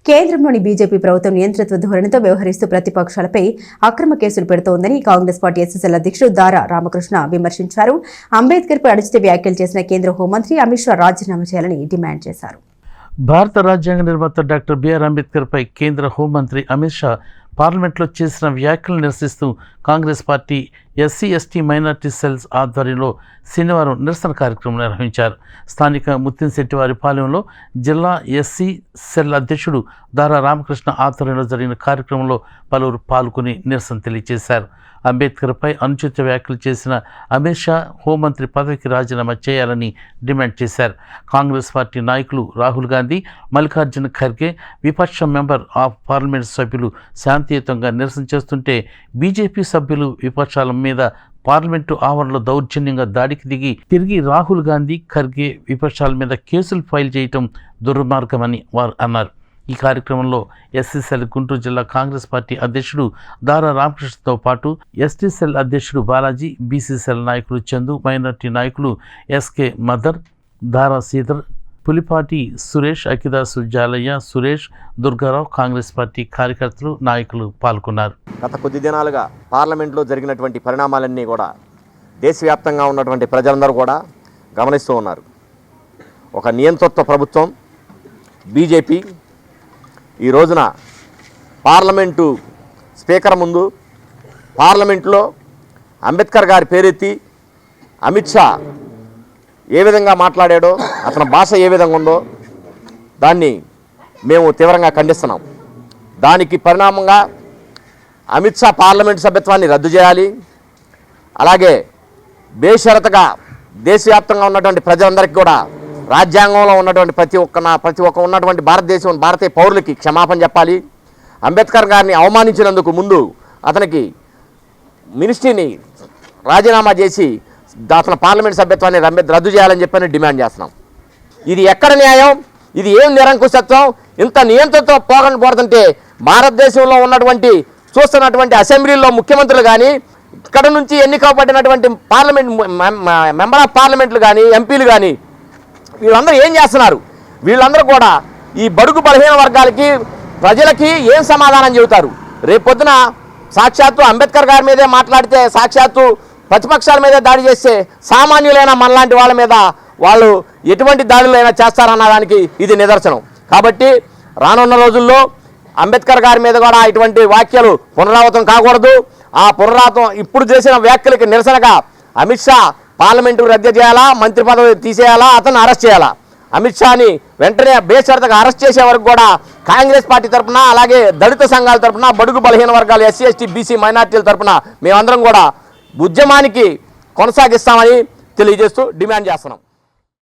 కేంద్రంలోని బీజేపీ ప్రభుత్వం నియంతృత్వ ధోరణితో వ్యవహరిస్తూ ప్రతిపక్షాలపై అక్రమ కేసులు పెడుతోందని కాంగ్రెస్ పార్టీ ఎస్ఎస్ఎల్ అధ్యక్షుడు దారా రామకృష్ణ విమర్శించారు. అంబేద్కర్పై అనుచిత వ్యాఖ్యలు చేసిన కేంద్ర హోంమంత్రి అమిత్ షా రాజీనామా చేయాలని డిమాండ్ చేశారు. భారత రాజ్యాంగ నిర్మాత డాక్టర్ బిఆర్ అంబేద్కర్పై కేంద్ర హోంమంత్రి అమిత్ షా పార్లమెంట్లో చేసిన వ్యాఖ్యలను నిరసిస్తూ Congress party SC ST minority cells ఆధ్వర్యంలో శనివారం నిరసన కార్యక్రమం నిర్వహించారు. స్థానిక ముత్తింశెట్టివారిపాలెంలో జిల్లా ఎస్సీ సెల్ అధ్యక్షుడు దారా రామకృష్ణ ఆధ్వర్యంలో జరిగిన కార్యక్రమంలో పలువురు పాల్గొని నిరసన తెలియజేశారు. అంబేద్కర్పై అనుచిత వ్యాఖ్యలు చేసిన అమిత్ షా హోంమంత్రి పదవికి రాజీనామా చేయాలని డిమాండ్ చేశారు. కాంగ్రెస్ పార్టీ నాయకులు రాహుల్ గాంధీ, మల్లికార్జున ఖర్గే, విపక్ష మెంబర్ ఆఫ్ పార్లమెంట్ సభ్యులు శాంతియుతంగా నిరసన చేస్తుంటే బీజేపీ సభ్యులు విపక్షాల మీద పార్లమెంటు ఆవరణలో దౌర్జన్యంగా దాడికి దిగి తిరిగి రాహుల్ గాంధీ, ఖర్గే విపక్షాల మీద కేసులు ఫైల్ చేయటం దుర్మార్గమని వారు అన్నారు. ఈ కార్యక్రమంలో ఎస్సీసెల్ గుంటూరు జిల్లా కాంగ్రెస్ పార్టీ అధ్యక్షుడు దారా రామకృష్ణతో పాటు ఎస్టీసెల్ అధ్యక్షుడు బాలాజీ, బీసీసెల్ నాయకులు చందు, మైనార్టీ నాయకులు ఎస్కే మదర్, దారా శ్రీధర్, పులిపాటి సురేష్, అకిదాసు జాలయ్య, సురేష్, దుర్గారావు, కాంగ్రెస్ పార్టీ కార్యకర్తలు, నాయకులు పాల్గొన్నారు. గత కొద్ది దినాలుగా పార్లమెంట్లో జరిగినటువంటి పరిణామాలన్నీ కూడా దేశవ్యాప్తంగా ఉన్నటువంటి ప్రజలందరూ కూడా గమనిస్తూ ఉన్నారు. ఒక నియంతృత్వ ప్రభుత్వం బీజేపీ ఈ రోజున పార్లమెంటు స్పీకర్ ముందు పార్లమెంట్లో అంబేద్కర్ గారి పేరెత్తి అమిత్ షా ఏ విధంగా మాట్లాడాడో, అతని భాష ఏ విధంగా ఉందో దాన్ని మేము తీవ్రంగా ఖండిస్తున్నాం. దానికి పరిణామంగా అమిత్ షా పార్లమెంటు సభ్యత్వాన్ని రద్దు చేయాలి. అలాగే బేషరతుగా దేశవ్యాప్తంగా ఉన్నటువంటి ప్రజలందరికీ కూడా రాజ్యాంగంలో ఉన్నటువంటి ప్రతి ఒక్క ఉన్నటువంటి భారతీయ పౌరులకి క్షమాపణ చెప్పాలి. అంబేద్కర్ గారిని అవమానించినందుకు ముందు అతనికి మినిస్ట్రీని రాజీనామా చేసి అతని పార్లమెంట్ సభ్యత్వాన్ని రద్దు చేయాలని చెప్పని డిమాండ్ చేస్తున్నాం. ఇది ఎక్కడ న్యాయం? ఇది ఏం నిరంకుశత్వం? ఇంత నియంత్రణతో పోతుంటే భారతదేశంలో ఉన్నటువంటి చూస్తున్నటువంటి అసెంబ్లీలో ముఖ్యమంత్రులు కానీ, ఇక్కడ నుంచి ఎన్నికబడినటువంటి పార్లమెంట్ మెంబర్ ఆఫ్ పార్లమెంట్లు కానీ, ఎంపీలు కానీ, వీళ్ళందరూ ఏం చేస్తున్నారు? వీళ్ళందరూ కూడా ఈ బడుగు బలహీన వర్గాలకి, ప్రజలకి ఏం సమాధానం చెబుతారు? రేపొద్దున సాక్షాత్తు అంబేద్కర్ గారి మీదే మాట్లాడితే, సాక్షాత్తు ప్రతిపక్షాల మీదే దాడి చేస్తే సామాన్యులైన మనలాంటి వాళ్ళ మీద వాళ్ళు ఎటువంటి దాడులైనా చేస్తారన్న దానికి ఇది నిదర్శనం. కాబట్టి రానున్న రోజుల్లో అంబేద్కర్ గారి మీద కూడా ఇటువంటి వ్యాఖ్యలు పునరావృతం కాకూడదు. ఆ పునరావృతం ఇప్పుడు చేసిన వ్యాఖ్యలకి నిరసనగా అమిత్ షా పార్లమెంటు రద్దు చేయాలా, మంత్రి పదవి తీసేయాలా, అతను అరెస్ట్ చేయాలా. అమిత్ షాని వెంటనే బేషరతుగా అరెస్ట్ చేసే వరకు కూడా కాంగ్రెస్ పార్టీ తరఫున, అలాగే దళిత సంఘాల తరఫున, బడుగు బలహీన వర్గాలు, ఎస్సీ ఎస్టీ బీసీ మైనార్టీల తరఫున మేమందరం కూడా ఉద్యమానికి కొనసాగిస్తామని తెలియజేస్తూ డిమాండ్ చేస్తున్నాం.